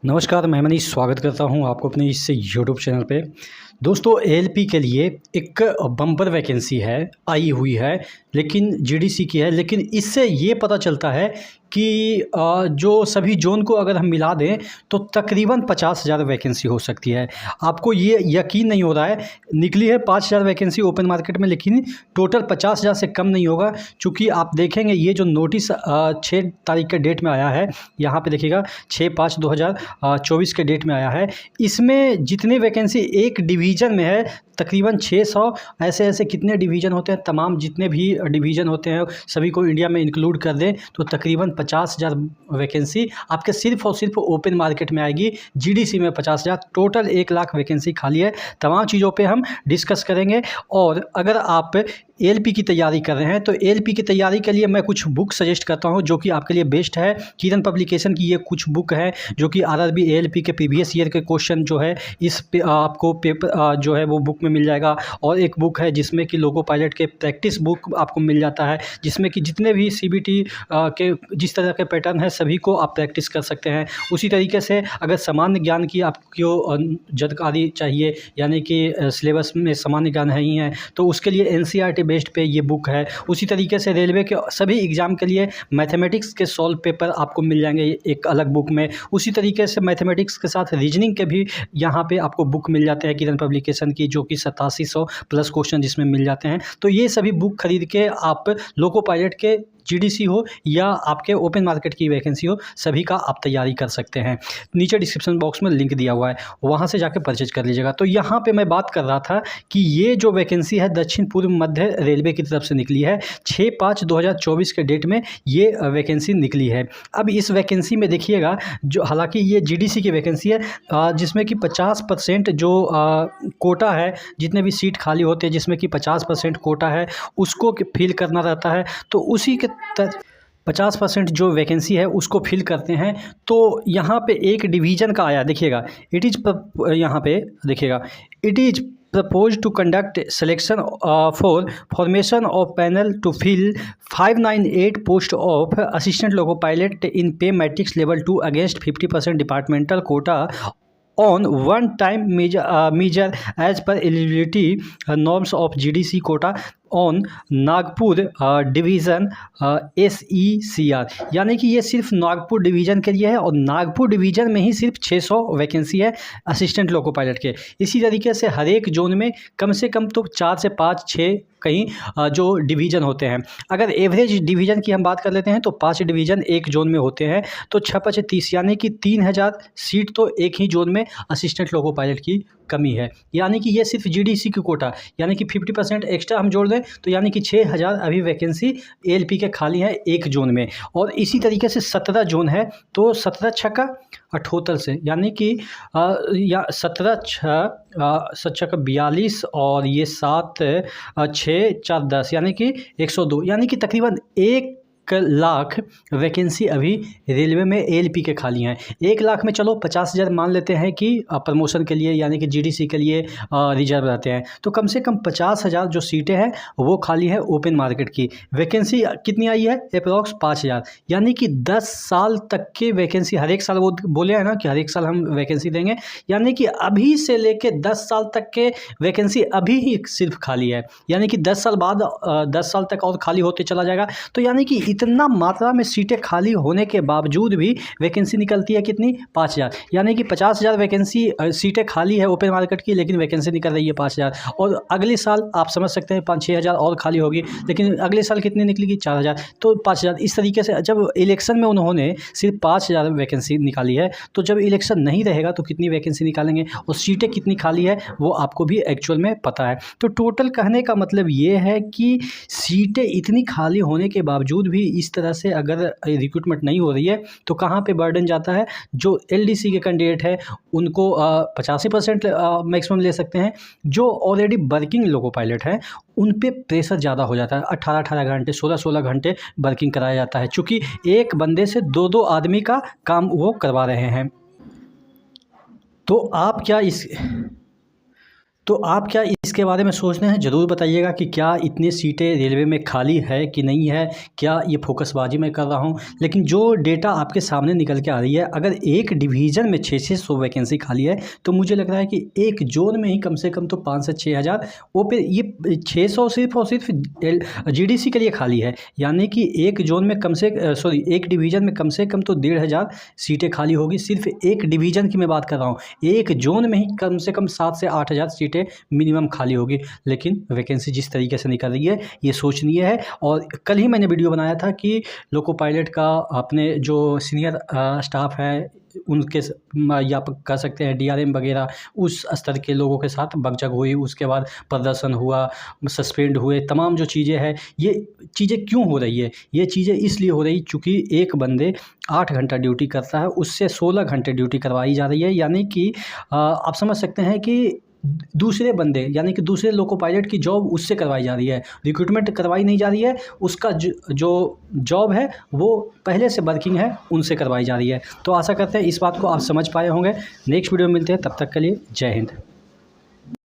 नमस्कार, मैं मनीष स्वागत करता हूं आपको अपने इस यूट्यूब चैनल पे। दोस्तों, एएलपी के लिए एक बम्पर वैकेंसी है, आई हुई है, लेकिन जीडीसी की है। लेकिन इससे ये पता चलता है कि जो सभी जोन को अगर हम मिला दें तो तकरीबन 50,000 वैकेंसी हो सकती है। आपको ये यकीन नहीं हो रहा है, निकली है 5,000 वैकेंसी ओपन मार्केट में, लेकिन टोटल 50,000 से कम नहीं होगा। चूँकि आप देखेंगे ये जो नोटिस 6 तारीख के डेट में आया है, यहाँ पे देखिएगा 6/5/2024 के डेट में आया है। इसमें जितने वैकेंसी एक डिवीज़न में है तकरीबन 600, ऐसे कितने डिवीज़न होते हैं, तमाम जितने भी डिवीज़न होते हैं सभी को इंडिया में इंक्लूड कर दें तो तकरीबन 50,000 वैकेंसी आपके सिर्फ़ और सिर्फ ओपन मार्केट में आएगी। जीडीसी में 50,000, टोटल 1 लाख वैकेंसी खाली है। तमाम चीज़ों पे हम डिस्कस करेंगे। और अगर आप एएलपी की तैयारी कर रहे हैं तो एएलपी की तैयारी के लिए मैं कुछ बुक सजेस्ट करता हूं जो कि आपके लिए बेस्ट है। किरण पब्लिकेशन की ये कुछ बुक है जो कि आरआरबी एएलपी के प्रीवियस ईयर के क्वेश्चन जो है इस पे आपको पेपर जो है वो बुक में मिल जाएगा। और एक बुक है जिसमें कि लोको पायलट के प्रैक्टिस बुक आपको मिल जाता है, जिसमें कि जितने भी सीबीटी के जिस तरह के पैटर्न है सभी को आप प्रैक्टिस कर सकते हैं। उसी तरीके से अगर सामान्य ज्ञान की आपको जानकारी चाहिए, यानी कि सिलेबस में सामान्य ज्ञान नहीं है, तो उसके लिए एनसीईआरटी बेस्ड पे ये बुक है। उसी तरीके से रेलवे के सभी एग्ज़ाम के लिए मैथमेटिक्स के सॉल्व पेपर आपको मिल जाएंगे एक अलग बुक में। उसी तरीके से मैथमेटिक्स के साथ रीजनिंग के भी यहाँ पे आपको बुक मिल जाते हैं किरण पब्लिकेशन की, जो कि 8700 प्लस क्वेश्चन जिसमें मिल जाते हैं। तो ये सभी बुक खरीद के आप लोको पायलट के जीडीसी हो या आपके ओपन मार्केट की वैकेंसी हो, सभी का आप तैयारी कर सकते हैं। नीचे डिस्क्रिप्शन बॉक्स में लिंक दिया हुआ है, वहाँ से जाके परचेज कर लीजिएगा। तो यहाँ पे मैं बात कर रहा था कि ये जो वैकेंसी है दक्षिण पूर्व मध्य रेलवे की तरफ से निकली है। 6/5/2024 के डेट में ये वैकेंसी निकली है। अब इस वैकेंसी में देखिएगा, जो हालांकि ये जीडीसी की वैकेंसी है, जिसमें कि 50% जो कोटा है, जितने भी सीट खाली होते हैं जिसमें कि 50% कोटा है उसको फिल करना रहता है। तो उसी के 50% जो वैकेंसी है उसको फिल करते हैं। तो यहाँ पे एक डिवीज़न का आया, देखिएगा यहाँ पे देखिएगा, it is proposed to conduct selection for formation of panel to fill 598 post of assistant loco pilot in pay matrix level 2 against 50% departmental quota on one time measure as per eligibility norms of GDC quota on Nagpur division SECR। यानी कि ये सिर्फ Nagpur division के लिए है और Nagpur division में ही सिर्फ 600 वैकेंसी है असिस्टेंट लोको पायलट के। इसी तरीके से हर एक जोन में कम से कम तो 4 से 5 6 कहीं जो डिवीज़न होते हैं। अगर एवरेज डिवीज़न की हम बात कर लेते हैं तो 5 डिवीज़न एक जोन में होते हैं, तो 6×5=30, यानी कि 3000 सीट तो एक ही जोन में असिस्टेंट लोको पायलट की कमी है। यानी कि ये सिर्फ जीडीसी की कोटा, यानी कि 50% एक्स्ट्रा हम जोड़ दें तो यानी कि 6000 अभी वैकेंसी एएलपी के खाली है एक जोन में। और इसी तरीके से 17 जोन है, तो 17×6=78 से, यानी कि या 17×6=42 और ये 7×6=10, यानी कि 102, यानी कि तकरीबन 1 लाख वैकेंसी अभी रेलवे में एएलपी के खाली हैं। 1 लाख में चलो 50,000 मान लेते हैं कि प्रमोशन के लिए, यानी कि जीडीसी के लिए रिजर्व रहते हैं, तो कम से कम 50,000 जो सीटें हैं वो खाली है ओपन मार्केट की। वैकेंसी कितनी आई है? अप्रॉक्स 5,000, यानी कि 10 साल तक के वैकेंसी। हर एक साल वो बोले हैं ना कि हर एक साल हम वैकेंसी देंगे, यानी कि अभी से लेके 10 साल तक के वैकेंसी अभी ही सिर्फ खाली है, यानी कि 10 साल बाद 10 साल तक और खाली होते चला जाएगा। तो यानी कि इतना मात्रा में सीटें खाली होने के बावजूद भी वैकेंसी निकलती है कितनी? 5,000, यानी कि 50,000 वैकेंसी सीटें खाली है ओपन मार्केट की, लेकिन वैकेंसी निकल रही है 5,000। और अगले साल आप समझ सकते हैं 5-6,000 और खाली होगी, लेकिन अगले साल कितनी निकलेगी? 4,000, तो 5,000। इस तरीके से जब इलेक्शन में उन्होंने सिर्फ 5,000 वैकेंसी निकाली है, तो जब इलेक्शन नहीं रहेगा तो कितनी वैकेंसी निकालेंगे और सीटें कितनी खाली है वो आपको भी एक्चुअल में पता है। तो टोटल कहने का मतलब ये है कि सीटें इतनी खाली होने के बावजूद भी इस तरह से अगर रिक्रूटमेंट नहीं हो रही है तो कहाँ पे बर्डन जाता है? जो एलडीसी के कैंडिडेट है उनको 85% मैक्सिमम ले सकते हैं। जो ऑलरेडी वर्किंग लोको पायलट हैं उन पे प्रेशर ज़्यादा हो जाता है। 18-18 घंटे 16-16 घंटे वर्किंग कराया जाता है, चूँकि एक बंदे से 2-2 आदमी का काम वो करवा रहे हैं। तो आप क्या तो आप क्या इसके बारे में सोच रहे हैं? ज़रूर बताइएगा कि क्या इतनी सीटें रेलवे में खाली है कि नहीं है, क्या ये फोकसबाजी मैं कर रहा हूँ। लेकिन जो डेटा आपके सामने निकल के आ रही है, अगर एक डिवीज़न में 600 वैकेंसी खाली है तो मुझे लग रहा है कि एक जोन में ही कम से कम तो 5 से 6 हज़ार, वो पे ये 600 सिर्फ और सिर्फ जीडीसी के लिए खाली है। यानी कि एक जोन में एक डिवीज़न में कम से कम तो 1,500 सीटें खाली होगी। सिर्फ एक डिवीज़न की मैं बात कर रहा हूँ, एक जोन में ही कम से कम 7 से 8 हज़ार सीटें मिनिमम खाली होगी। लेकिन वैकेंसी जिस तरीके से निकल रही है ये सोचनीय है। और कल ही मैंने वीडियो बनाया था कि लोको पायलट का अपने जो सीनियर स्टाफ है उनके या आप कह सकते हैं डीआरएम वगैरह उस स्तर के लोगों के साथ बकझक हुई, उसके बाद प्रदर्शन हुआ, सस्पेंड हुए, तमाम जो चीज़ें हैं ये चीज़ें क्यों हो रही है? ये चीज़ें इसलिए हो रही चूँकि एक बंदे 8 घंटा ड्यूटी करता है, उससे 16 घंटे ड्यूटी करवाई जा रही है। यानी कि आप समझ सकते हैं कि दूसरे बंदे यानी कि दूसरे लोको पायलट की जॉब उससे करवाई जा रही है, रिक्रूटमेंट करवाई नहीं जा रही है। उसका जो जॉब है वो पहले से वर्किंग है उनसे करवाई जा रही है। तो आशा करते हैं इस बात को आप समझ पाए होंगे। नेक्स्ट वीडियो में मिलते हैं, तब तक के लिए जय हिंद।